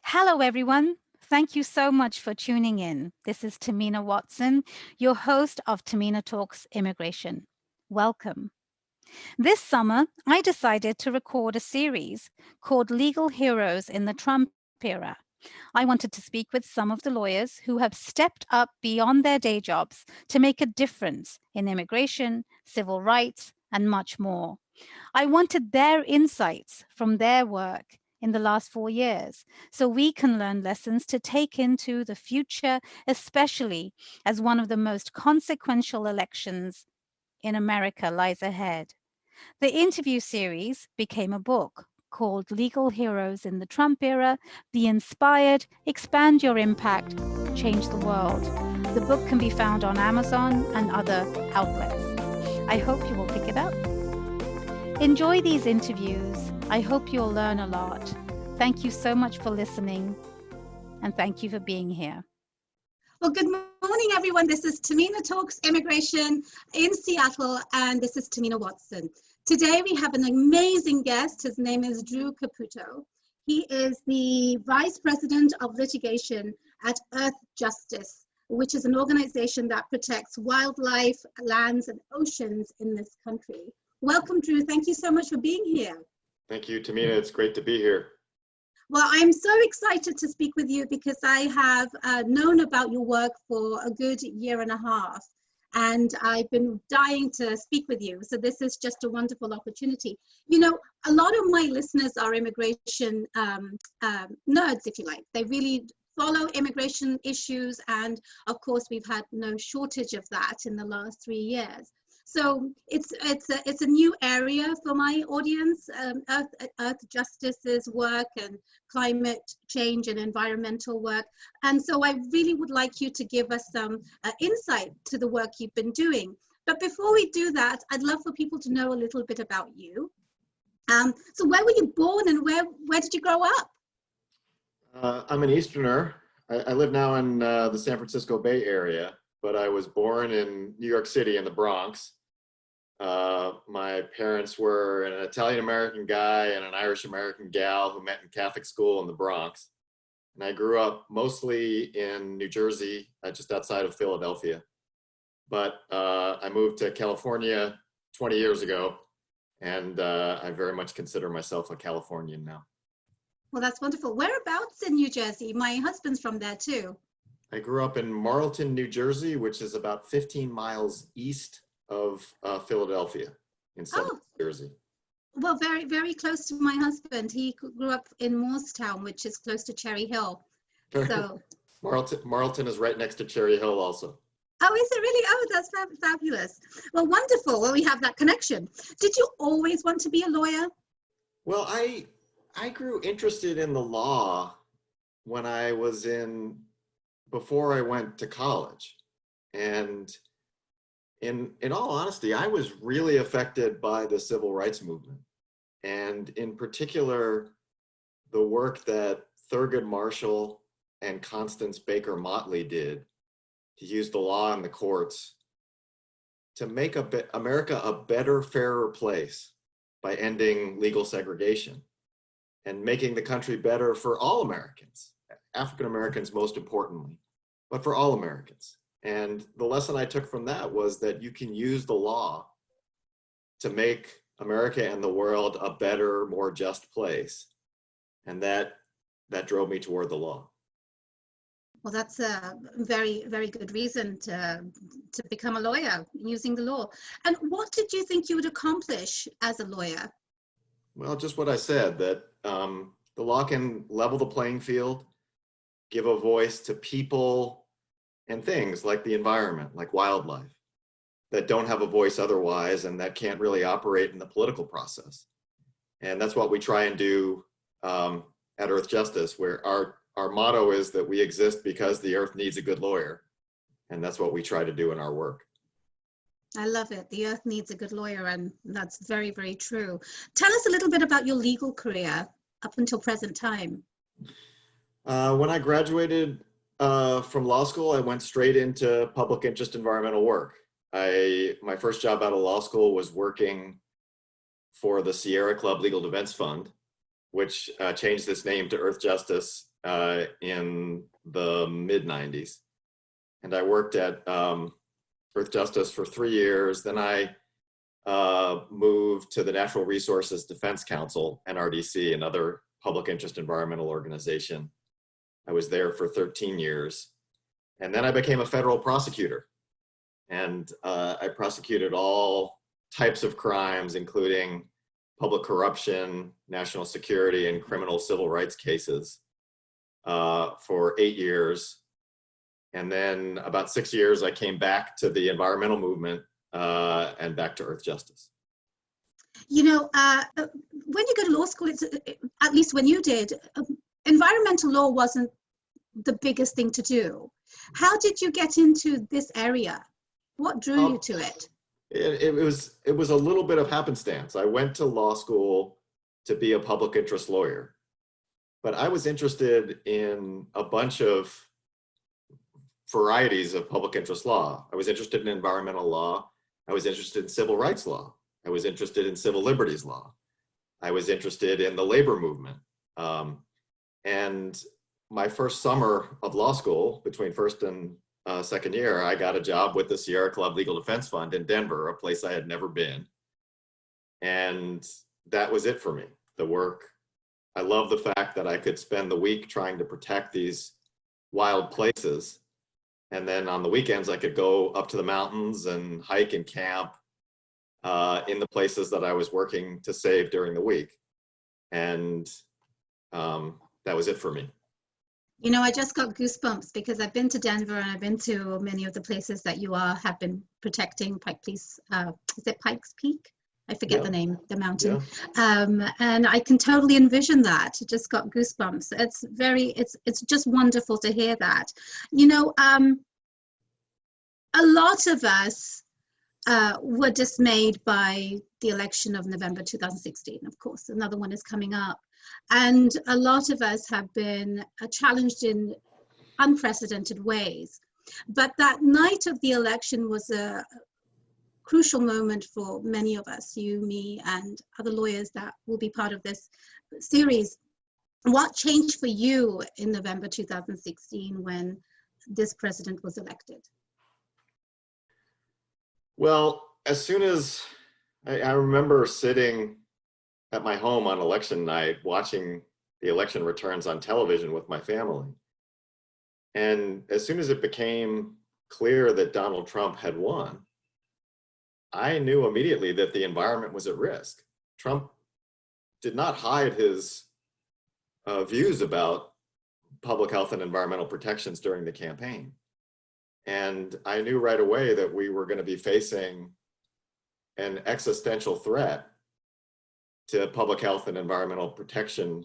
Hello, everyone. Thank you so much for tuning in. This is Tahmina Watson, your host of Tahmina Talks Immigration. Welcome. This summer, I decided to record a series called Legal Heroes in the Trump Era. I wanted to speak with some of the lawyers who have stepped up beyond their day jobs to make a difference in immigration, civil rights, and much more. I wanted their insights from their work in the last 4 years so we can learn lessons to take into the future, especially as one of the most consequential elections in America lies ahead. The interview series became a book called Legal Heroes in the Trump Era. Be inspired, expand your impact, change the world. The book can be found on Amazon and other outlets. I hope you will pick it up. Enjoy these interviews. I hope you'll learn a lot. Thank you so much for listening, and thank you for being here. Well, good morning, everyone. This is Tahmina Talks Immigration in Seattle, and this is Tahmina Watson. Today, we have an amazing guest. His name is Drew Caputo. He is the Vice President of Litigation at Earthjustice, which is an organization that protects wildlife, lands, and oceans in this country. Welcome, Drew. Thank you so much for being here. Thank you, Tahmina. It's great to be here. Well, I'm so excited to speak with you because I have known about your work for a good year and a half, and I've been dying to speak with you. So this is just a wonderful opportunity. You know, a lot of my listeners are immigration nerds, if you like. They really follow immigration issues, and of course, we've had no shortage of that in the last 3 years. So it's a new area for my audience, Earthjustice's work and climate change and environmental work. And so I really would like you to give us some insight to the work you've been doing. But before we do that, I'd love for people to know a little bit about you. So where were you born and where did you grow up? I'm an Easterner. I live now in the San Francisco Bay Area, but I was born in New York City in the Bronx. My parents were an Italian-American guy and an Irish-American gal who met in Catholic school in the Bronx. And I grew up mostly in New Jersey, just outside of Philadelphia. But I moved to California 20 years ago, and I very much consider myself a Californian now. Well, that's wonderful. Whereabouts in New Jersey? My husband's from there too. I grew up in Marlton, New Jersey, which is about 15 miles east of Philadelphia in southern New Jersey. Well, very, very close to my husband. He grew up in Morristown, which is close to Cherry Hill. So Marlton is right next to Cherry Hill also. Oh, is it really? Oh, that's fabulous. Well, wonderful. Well, we have that connection. Did you always want to be a lawyer? Well, I grew interested in the law when I was before I went to college. And in all honesty, I was really affected by the civil rights movement. And in particular, the work that Thurgood Marshall and Constance Baker Motley did to use the law and the courts to make America a better, fairer place by ending legal segregation and making the country better for all Americans, African Americans most importantly, but for all Americans. And the lesson I took from that was that you can use the law to make America and the world a better, more just place. And that drove me toward the law. Well, that's a very, very good reason to become a lawyer, using the law. And what did you think you would accomplish as a lawyer? Well, just what I said, that the law can level the playing field, give a voice to people and things like the environment, like wildlife, that don't have a voice otherwise and that can't really operate in the political process. And that's what we try and do at Earthjustice, where our motto is that we exist because the earth needs a good lawyer. And that's what we try to do in our work. I love it. The earth needs a good lawyer, and that's very, very true. Tell us a little bit about your legal career up until present time. When I graduated from law school, I went straight into public interest environmental work. My first job out of law school was working for the Sierra Club Legal Defense Fund, which changed its name to Earthjustice in the mid-90s. And I worked at Earthjustice for 3 years. Then I moved to the Natural Resources Defense Council, NRDC, another public interest environmental organization. I was there for 13 years. And then I became a federal prosecutor. And I prosecuted all types of crimes, including public corruption, national security, and criminal civil rights cases for 8 years. And then about 6 years, I came back to the environmental movement and back to Earthjustice. You know, when you go to law school, it's, at least when you did, environmental law wasn't the biggest thing to do. How did you get into this area? What drew you to it? It was a little bit of happenstance. I went to law school to be a public interest lawyer, but I was interested in a bunch of varieties of public interest law. I was interested in environmental law. I was interested in civil rights law. I was interested in civil liberties law. I was interested in the labor movement. And my first summer of law school, between first and second year, I got a job with the Sierra Club Legal Defense Fund in Denver, a place I had never been. And that was it for me, the work. I love the fact that I could spend the week trying to protect these wild places. And then on the weekends, I could go up to the mountains and hike and camp in the places that I was working to save during the week. And that was it for me. You know, I just got goosebumps because I've been to Denver and I've been to many of the places that you have been protecting. Pike Place, is it Pikes Peak? I forget the name, the mountain. Yeah. And I can totally envision that. I just got goosebumps. It's just wonderful to hear that. You know, a lot of us were dismayed by the election of November 2016. Of course, another one is coming up. And a lot of us have been challenged in unprecedented ways. But that night of the election was a crucial moment for many of us, you, me, and other lawyers that will be part of this series. What changed for you in November 2016 when this president was elected? Well, as soon as I remember sitting at my home on election night, watching the election returns on television with my family. And as soon as it became clear that Donald Trump had won, I knew immediately that the environment was at risk. Trump did not hide his views about public health and environmental protections during the campaign. And I knew right away that we were going to be facing an existential threat to public health and environmental protection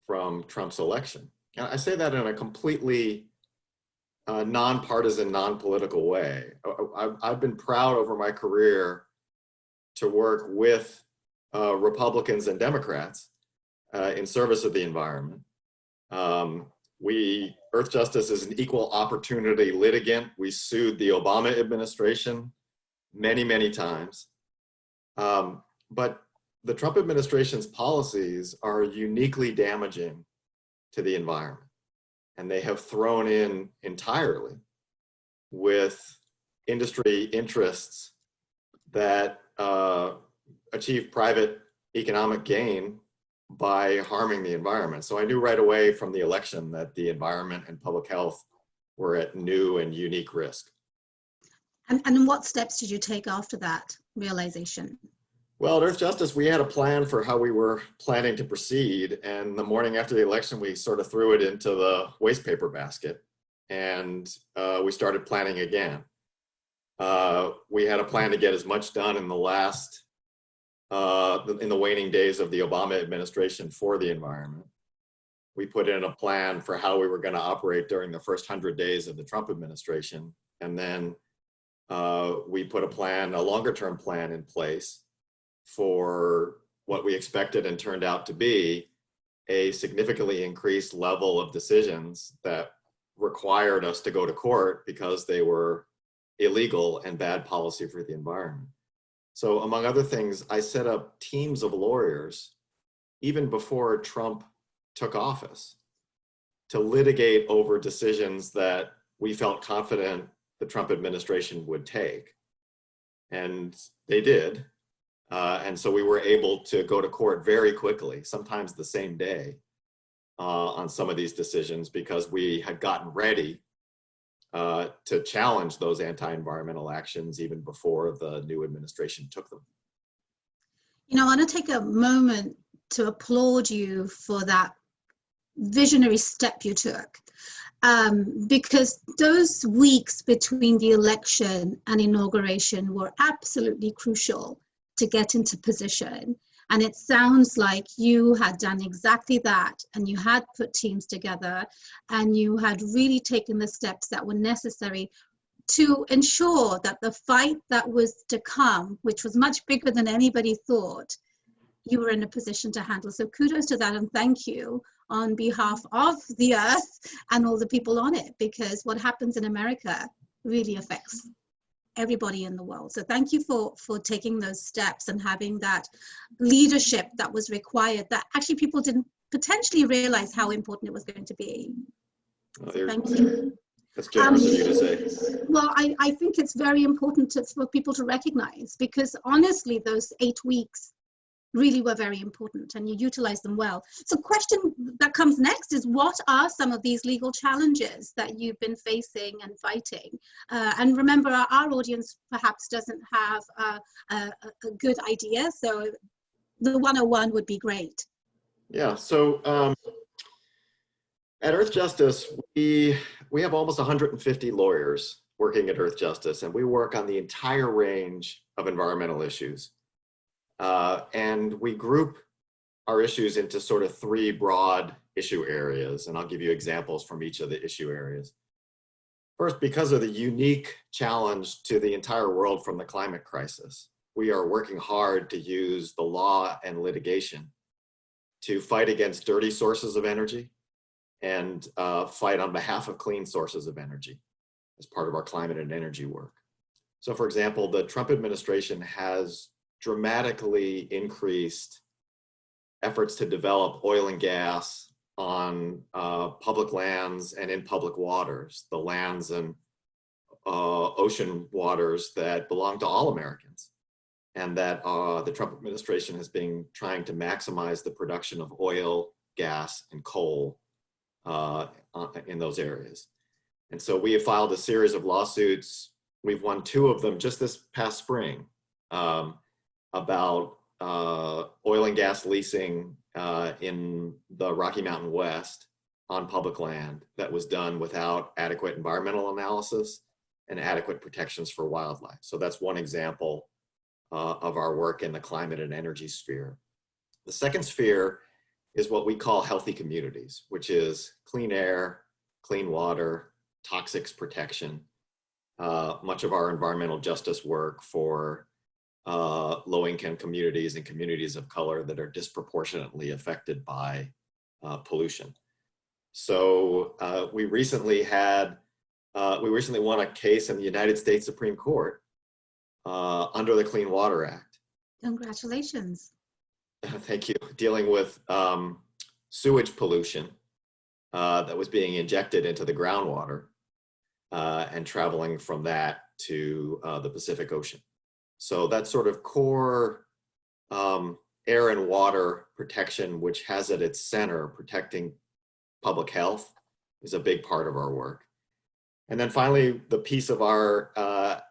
from Trump's election. And I say that in a completely nonpartisan, non-political way. I've been proud over my career to work with Republicans and Democrats in service of the environment. Earthjustice is an equal opportunity litigant. We sued the Obama administration many, many times. But the Trump administration's policies are uniquely damaging to the environment. And they have thrown in entirely with industry interests that achieve private economic gain by harming the environment. So I knew right away from the election that the environment and public health were at new and unique risk. And what steps did you take after that realization? Well, at Earthjustice, we had a plan for how we were planning to proceed. And the morning after the election, we sort of threw it into the waste paper basket and we started planning again. We had a plan to get as much done in the last, in the waning days of the Obama administration for the environment. We put in a plan for how we were going to operate during the first 100 days of the Trump administration. And then we put a longer-term plan in place for what we expected and turned out to be a significantly increased level of decisions that required us to go to court because they were illegal and bad policy for the environment. So among other things, I set up teams of lawyers even before Trump took office to litigate over decisions that we felt confident the Trump administration would take. And they did. And so we were able to go to court very quickly, sometimes the same day, on some of these decisions because we had gotten ready to challenge those anti-environmental actions even before the new administration took them. You know, I want to take a moment to applaud you for that visionary step you took. Because those weeks between the election and inauguration were absolutely crucial to get into position. And it sounds like you had done exactly that, and you had put teams together, and you had really taken the steps that were necessary to ensure that the fight that was to come, which was much bigger than anybody thought, you were in a position to handle. So kudos to that, and thank you on behalf of the earth and all the people on it, because what happens in America really affects everybody in the world. So thank you for taking those steps and having that leadership that was required, that actually people didn't potentially realize how important it was going to be. So thank you. That's generous of you to say. Well, I think it's very important for people to recognize, because honestly, those 8 weeks really were very important, and you utilize them well. So question that comes next is, what are some of these legal challenges that you've been facing and fighting? And remember, our audience perhaps doesn't have a good idea, so the 101 would be great. Yeah, so at Earthjustice, we have almost 150 lawyers working at Earthjustice, and we work on the entire range of environmental issues. And we group our issues into sort of 3 broad issue areas, and I'll give you examples from each of the issue areas. First, because of the unique challenge to the entire world from the climate crisis, we are working hard to use the law and litigation to fight against dirty sources of energy and fight on behalf of clean sources of energy as part of our climate and energy work. So for example, the Trump administration has dramatically increased efforts to develop oil and gas on public lands and in public waters, the lands and ocean waters that belong to all Americans, and that the Trump administration has been trying to maximize the production of oil, gas, and coal in those areas. And so we have filed a series of lawsuits. We've won 2 of them just this past spring, about oil and gas leasing in the Rocky Mountain West on public land that was done without adequate environmental analysis and adequate protections for wildlife. So that's one example of our work in the climate and energy sphere. The second sphere is what we call healthy communities, which is clean air, clean water, toxics protection. Much of our environmental justice work for low-income communities and communities of color that are disproportionately affected by pollution. So we recently won a case in the United States Supreme Court under the Clean Water Act. Congratulations. Thank you. Dealing with sewage pollution that was being injected into the groundwater and traveling from that to the Pacific Ocean. So that sort of core air and water protection, which has at its center protecting public health, is a big part of our work. And then finally, the piece of our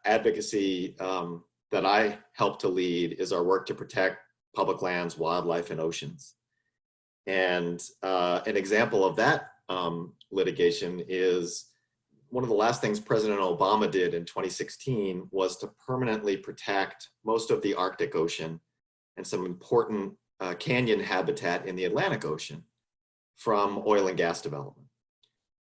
advocacy that I help to lead is our work to protect public lands, wildlife, and oceans. And an example of that litigation is one of the last things President Obama did in 2016 was to permanently protect most of the Arctic Ocean and some important canyon habitat in the Atlantic Ocean from oil and gas development.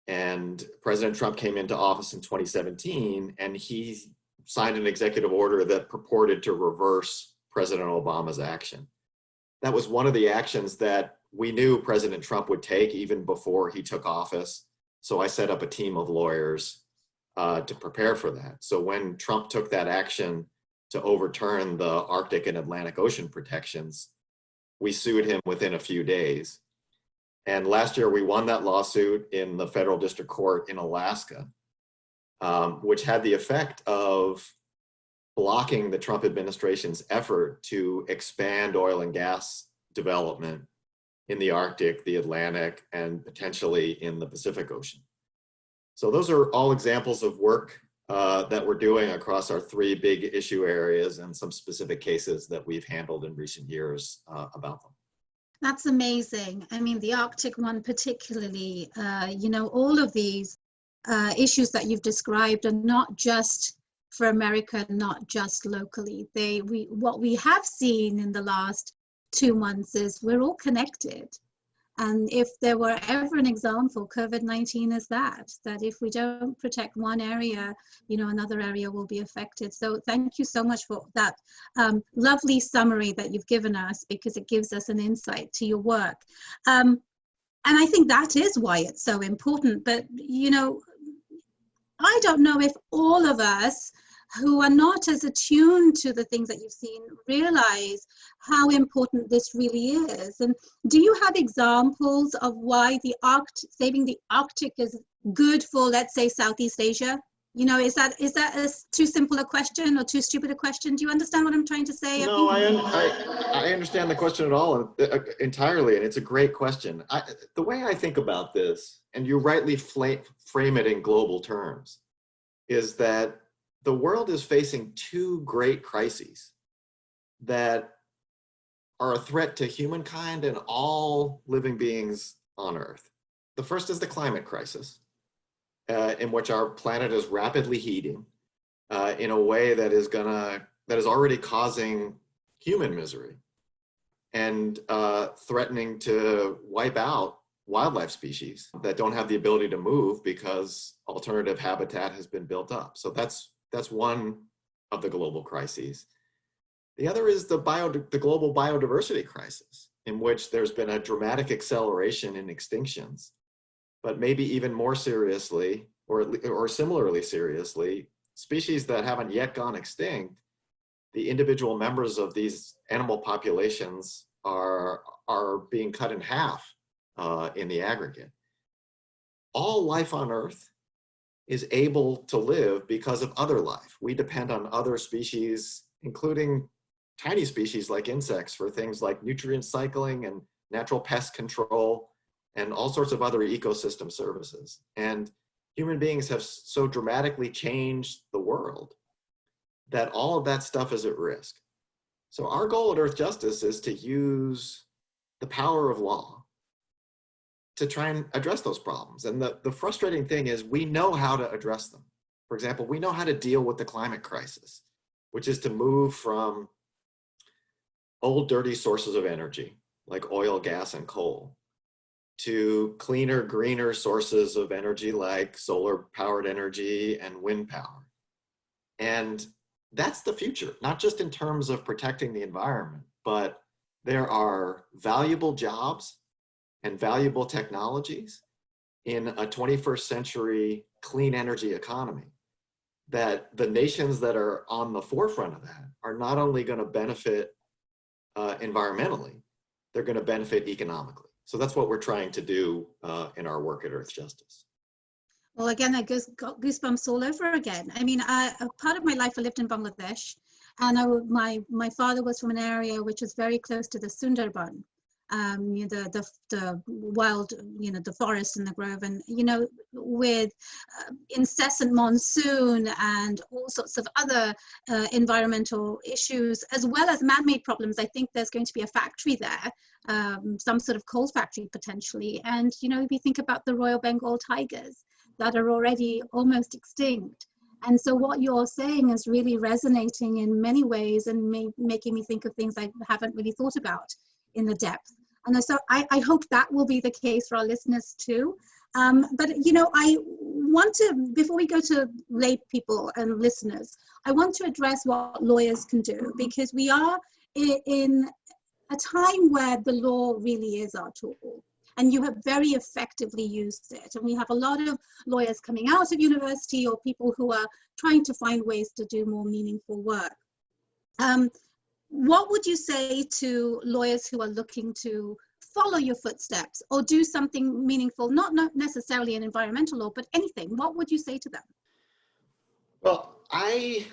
And President Trump came into office in 2017, and he signed an executive order that purported to reverse President Obama's action. That was one of the actions that we knew President Trump would take even before he took office. So I set up a team of lawyers to prepare for that. So when Trump took that action to overturn the Arctic and Atlantic Ocean protections, we sued him within a few days. And last year we won that lawsuit in the federal district court in Alaska, which had the effect of blocking the Trump administration's effort to expand oil and gas development in the Arctic, the Atlantic, and potentially in the Pacific Ocean. So those are all examples of work that we're doing across our 3 big issue areas and some specific cases that we've handled in recent years about them. That's amazing. I mean, the Arctic one particularly, you know, all of these issues that you've described are not just for America, not just locally. What we have seen in the last 2 months is we're all connected. And if there were ever an example, COVID-19 is that if we don't protect one area, you know, another area will be affected. So thank you so much for that lovely summary that you've given us, because it gives us an insight to your work. And I think that is why it's so important. But, you know, I don't know if all of us who are not as attuned to the things that you've seen realize how important this really is. And do you have examples of why saving the Arctic is good for, let's say, Southeast Asia? You know, is that too simple a question or too stupid a question? Do you understand what I'm trying to say? No, I understand the question at all entirely, and it's a great question. The way I think about this, and you rightly frame it in global terms, is that the world is facing 2 great crises that are a threat to humankind and all living beings on Earth. The first is the climate crisis, in which our planet is rapidly heating in a way that is already causing human misery and threatening to wipe out wildlife species that don't have the ability to move because alternative habitat has been built up. So that's one of the global crises. The other is the global biodiversity crisis, in which there's been a dramatic acceleration in extinctions, but maybe even more seriously, or similarly seriously, species that haven't yet gone extinct, the individual members of these animal populations are being cut in half in the aggregate. All life on Earth is able to live because of other life. We depend on other species, including tiny species like insects, for things like nutrient cycling and natural pest control and all sorts of other ecosystem services. And human beings have so dramatically changed the world that all of that stuff is at risk. So our goal at Earthjustice is to use the power of law to try and address those problems. And the frustrating thing is we know how to address them. For example, we know how to deal with the climate crisis, which is to move from old dirty sources of energy, like oil, gas, and coal, to cleaner, greener sources of energy like solar powered energy and wind power. And that's the future, not just in terms of protecting the environment, but there are valuable jobs and valuable technologies in a 21st century clean energy economy that the nations that are on the forefront of that are not only going to benefit environmentally, they're going to benefit economically. So that's what we're trying to do in our work at Earthjustice. Well, again, I got goosebumps all over again. I mean, a part of my life I lived in Bangladesh, and my father was from an area which was very close to the Sundarban. You know, the wild, you know, the forest and the grove, and, you know, with incessant monsoon and all sorts of other environmental issues, as well as man-made problems. I think there's going to be a factory there, some sort of coal factory potentially. And, you know, if you think about the Royal Bengal tigers that are already almost extinct. And so what you're saying is really resonating in many ways and making me think of things I haven't really thought about in the depth. And so I hope that will be the case for our listeners too. But, you know, I want to, before we go to lay people and listeners, I want to address what lawyers can do, because we are in a time where the law really is our tool. And you have very effectively used it. And we have a lot of lawyers coming out of university or people who are trying to find ways to do more meaningful work. What would you say to lawyers who are looking to follow your footsteps or do something meaningful, not necessarily in environmental law, but anything, what would you say to them? Well, I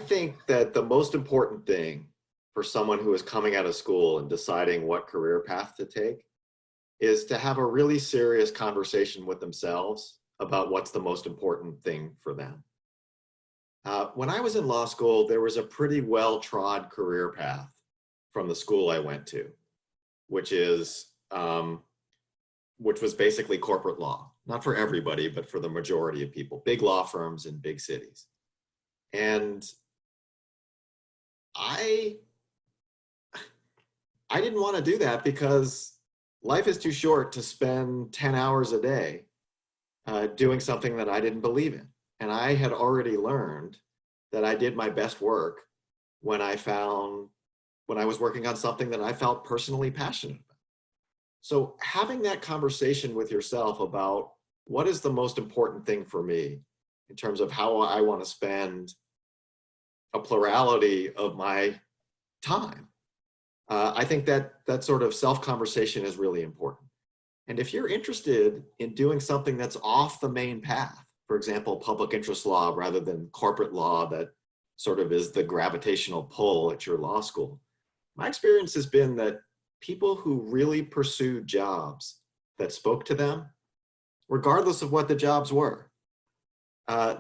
think that the most important thing for someone who is coming out of school and deciding what career path to take is to have a really serious conversation with themselves about what's the most important thing for them. When I was in law school, there was a pretty well-trod career path from the school I went to, which was basically corporate law. Not for everybody, but for the majority of people, big law firms in big cities. And I didn't want to do that because life is too short to spend 10 hours a day doing something that I didn't believe in. And I had already learned that I did my best work when I was working on something that I felt personally passionate about. So having that conversation with yourself about what is the most important thing for me in terms of how I want to spend a plurality of my time. I think that sort of self-conversation is really important. And if you're interested in doing something that's off the main path, for example, public interest law rather than corporate law that sort of is the gravitational pull at your law school, my experience has been that people who really pursued jobs that spoke to them, regardless of what the jobs were,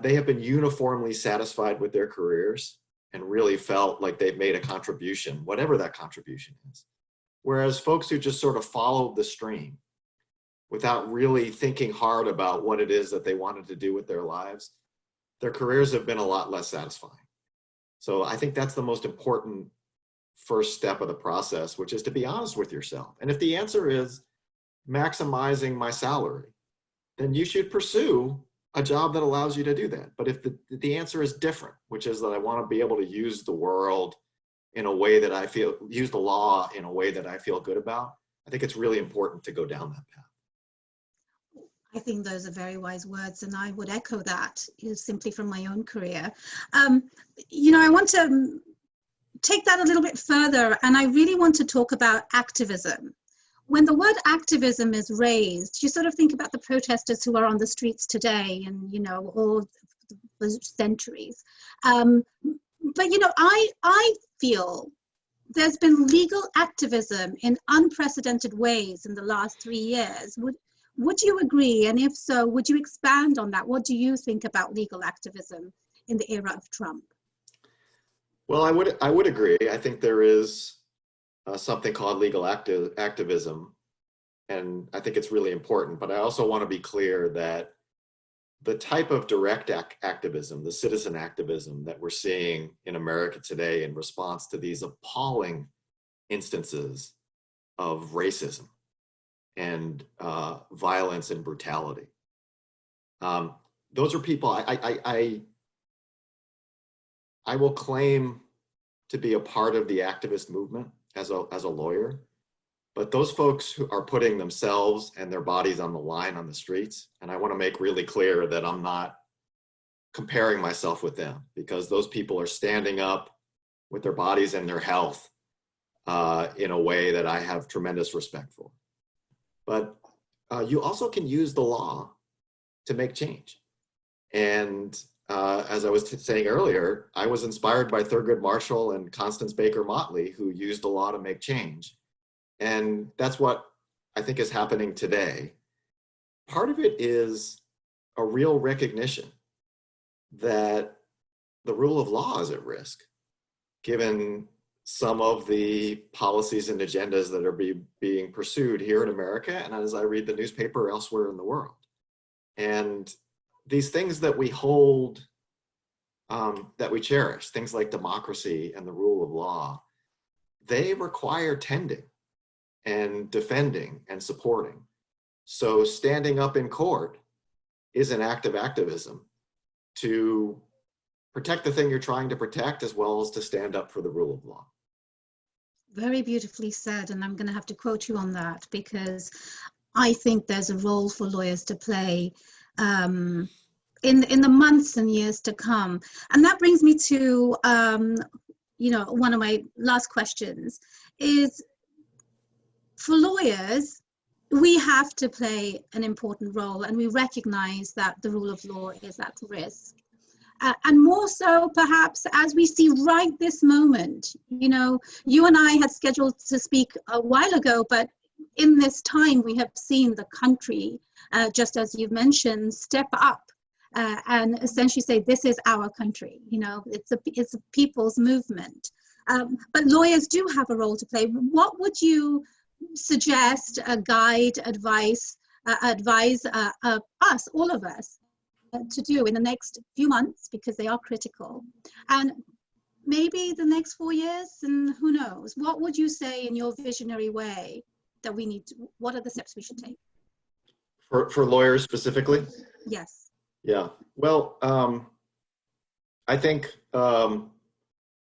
they have been uniformly satisfied with their careers and really felt like they've made a contribution, whatever that contribution is. Whereas folks who just sort of followed the stream without really thinking hard about what it is that they wanted to do with their lives, their careers have been a lot less satisfying. So I think that's the most important first step of the process, which is to be honest with yourself. And if the answer is maximizing my salary, then you should pursue a job that allows you to do that. But if the answer is different, which is that I want to be able to use the world in a way that use the law in a way that I feel good about, I think it's really important to go down that path. I think those are very wise words, and I would echo that simply from my own career. I want to take that a little bit further, and I really want to talk about activism. When the word activism is raised, you sort of think about the protesters who are on the streets today and, all the centuries. But, I feel there's been legal activism in unprecedented ways in the last 3 years. Would you agree? And if so, would you expand on that? What do you think about legal activism in the era of Trump? Well, I would agree. I think there is something called legal activism, and I think it's really important. But I also want to be clear that the type of direct activism, the citizen activism that we're seeing in America today in response to these appalling instances of racism and violence and brutality, those are people I will claim to be a part of the activist movement as a lawyer, but those folks who are putting themselves and their bodies on the line on the streets, and I want to make really clear that I'm not comparing myself with them, because those people are standing up with their bodies and their health in a way that I have tremendous respect for. But you also can use the law to make change. And as I was saying earlier, I was inspired by Thurgood Marshall and Constance Baker Motley, who used the law to make change. And that's what I think is happening today. Part of it is a real recognition that the rule of law is at risk, given some of the policies and agendas that are being pursued here in America, and as I read the newspaper elsewhere in the world. And these things that we hold, that we cherish, things like democracy and the rule of law, they require tending and defending and supporting. So standing up in court is an act of activism to protect the thing you're trying to protect, as well as to stand up for the rule of law. Very beautifully said, and I'm going to have to quote you on that, because I think there's a role for lawyers to play in the months and years to come. And that brings me to one of my last questions is, for lawyers, we have to play an important role, and we recognize that the rule of law is at risk. And more so, perhaps, as we see right this moment. You know, you and I had scheduled to speak a while ago, but in this time, we have seen the country, just as you've mentioned, step up and essentially say, this is our country. You know, it's a people's movement. But lawyers do have a role to play. What would you suggest, advise us, all of us, to do in the next few months, because they are critical, and maybe the next 4 years, and who knows? What would you say in your visionary way that we need to, what are the steps we should take? For lawyers specifically? Yes. Yeah, well, I think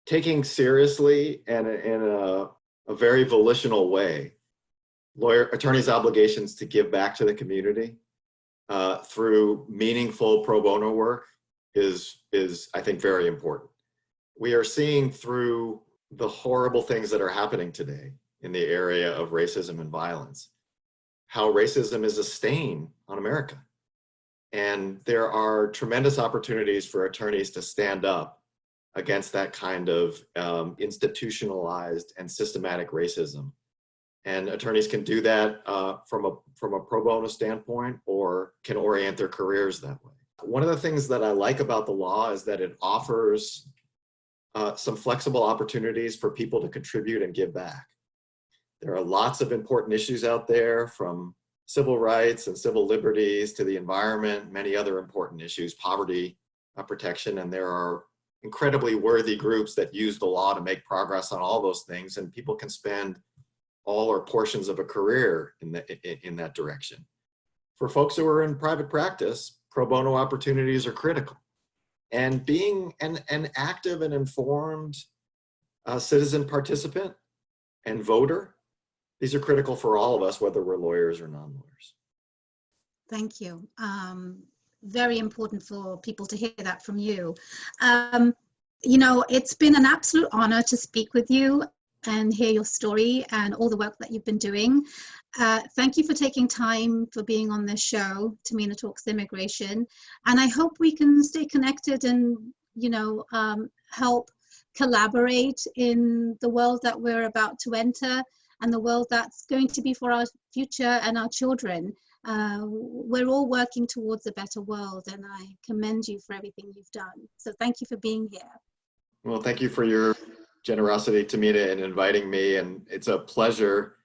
taking seriously and in a very volitional way, attorneys' obligations to give back to the community through meaningful pro bono work is I think very important. We are seeing through the horrible things that are happening today in the area of racism and violence, how racism is a stain on America. And there are tremendous opportunities for attorneys to stand up against that kind of institutionalized and systematic racism. And attorneys can do that from a pro bono standpoint, or can orient their careers that way. One of the things that I like about the law is that it offers some flexible opportunities for people to contribute and give back. There are lots of important issues out there, from civil rights and civil liberties to the environment, many other important issues, poverty protection, and there are incredibly worthy groups that use the law to make progress on all those things, and people can spend all or portions of a career in that direction. For folks who are in private practice, pro bono opportunities are critical. And being an active and informed citizen participant and voter, these are critical for all of us, whether we're lawyers or non-lawyers. Thank you. Very important for people to hear that from you. You know, it's been an absolute honor to speak with you and hear your story and all the work that you've been doing. Thank you for taking time for being on this show, Tahmina Talks Immigration. And I hope we can stay connected and, you know, help collaborate in the world that we're about to enter and the world that's going to be for our future and our children. We're all working towards a better world, and I commend you for everything you've done. So thank you for being here. Well, thank you for your generosity, Tahmina, in inviting me, and it's a pleasure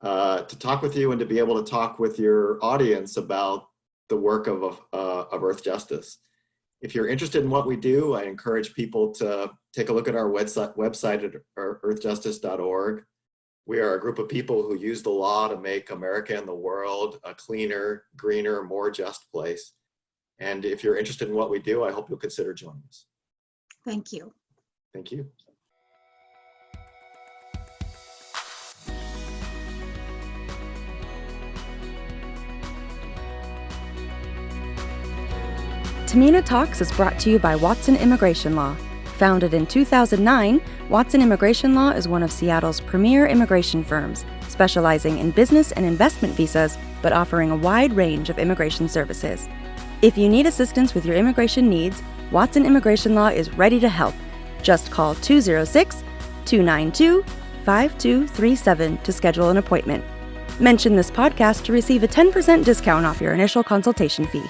to talk with you and to be able to talk with your audience about the work of Earthjustice. If you're interested in what we do, I encourage people to take a look at our website at earthjustice.org. We are a group of people who use the law to make America and the world a cleaner, greener, more just place. And if you're interested in what we do, I hope you'll consider joining us. Thank you. Thank you. Tahmina Talks is brought to you by Watson Immigration Law. Founded in 2009, Watson Immigration Law is one of Seattle's premier immigration firms, specializing in business and investment visas, but offering a wide range of immigration services. If you need assistance with your immigration needs, Watson Immigration Law is ready to help. Just call 206-292-5237 to schedule an appointment. Mention this podcast to receive a 10% discount off your initial consultation fee.